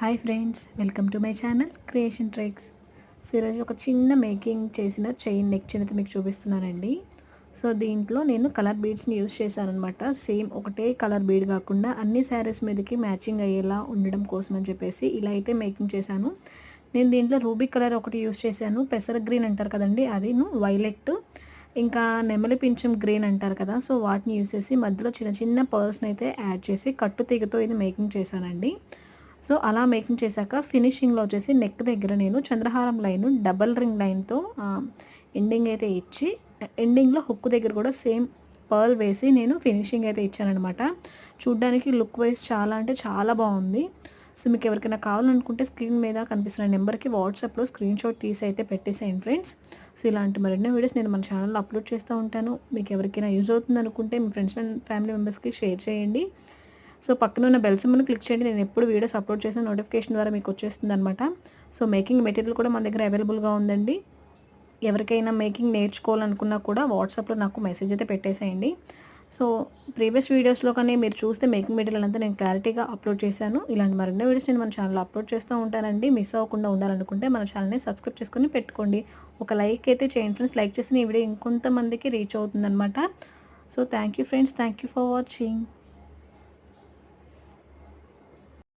Hi friends, welcome to my channel creation tricks. So ఈరోజు ఒక చిన్న మేకింగ్ చేసిన చైన్ నెక్ చైన్ అయితే మీకు చూపిస్తున్నానండి. సో దీంట్లో నేను కలర్ బీడ్స్ని యూజ్ చేశాను అనమాట. సేమ్ ఒకటే కలర్ బీడ్ కాకుండా అన్ని శారీస్ మీదకి మ్యాచింగ్ అయ్యేలా ఉండడం కోసం అని చెప్పేసి ఇలా అయితే మేకింగ్ చేశాను. నేను దీంట్లో రూబీ కలర్ ఒకటి యూజ్ చేశాను, పెసర గ్రీన్ అంటారు కదండి, అదిను వైలెట్, ఇంకా నెమలి పింఛం గ్రీన్ అంటారు కదా, సో వాటిని యూజ్ చేసి మధ్యలో చిన్న చిన్న పర్ల్స్ని అయితే యాడ్ చేసి కట్టు తీగతో ఇది మేకింగ్ చేశానండి. సో అలా మేకింగ్ చేశాక ఫినిషింగ్లో వచ్చేసి నెక్ దగ్గర నేను చంద్రహారం లైన్ డబల్ రింగ్ లైన్తో ఎండింగ్ అయితే ఇచ్చి, ఎండింగ్లో హుక్ దగ్గర కూడా సేమ్ పర్ల్ వేసి నేను ఫినిషింగ్ అయితే ఇచ్చానమాట. చూడ్డానికి లుక్ వైజ్ చాలా అంటే చాలా బాగుంది. సో మీకు ఎవరికైనా కావాలనుకుంటే స్క్రీన్ మీద కనిపిస్తున్న నెంబర్కి వాట్సాప్లో స్క్రీన్ షాట్ తీసి అయితే పెట్టేసేయండి ఫ్రెండ్స్. సో ఇలాంటి మరెన్నో వీడియోస్ నేను మన ఛానల్లో అప్లోడ్ చేస్తూ ఉంటాను. మీకు ఎవరికైనా యూజ్ అవుతుంది అనుకుంటే మీ ఫ్రెండ్స్ అండ్ ఫ్యామిలీ మెంబర్స్కి షేర్ చేయండి. సో పక్కన ఉన్న బెల్ సింబల్ని క్లిక్ చేయండి. నేను ఎప్పుడు వీడియోస్ అప్లోడ్ చేసిన నోటిఫికేషన్ ద్వారా మీకు వచ్చేస్తుంది అనమాట. సో మేకింగ్ మెటీరియల్ కూడా మన దగ్గర అవైలబుల్గా ఉందండి. ఎవరికైనా మేకింగ్ నేర్చుకోవాలనుకున్నా కూడా వాట్సాప్లో నాకు మెసేజ్ అయితే పెట్టేసేయండి. సో ప్రీవియస్ వీడియోస్లో కానీ మీరు చూస్తే మేకింగ్ మెటీరియల్ అంతా నేను క్లారిటీగా అప్లోడ్ చేశాను. ఇలాంటి మరిన్ని వీడియోస్ నేను మన ఛానల్లో అప్లోడ్ చేస్తూ ఉంటానండి. మిస్ అవ్వకుండా ఉండాలనుకుంటే మన ఛానల్ని సబ్స్క్రైబ్ చేసుకొని పెట్టుకోండి. ఒక లైక్ అయితే చేయండి ఫ్రెండ్స్. లైక్ చేసిన ఈ వీడియో ఇంకొంతమందికి రీచ్ అవుతుందన్నమాట. So thank you friends, thank you for watching.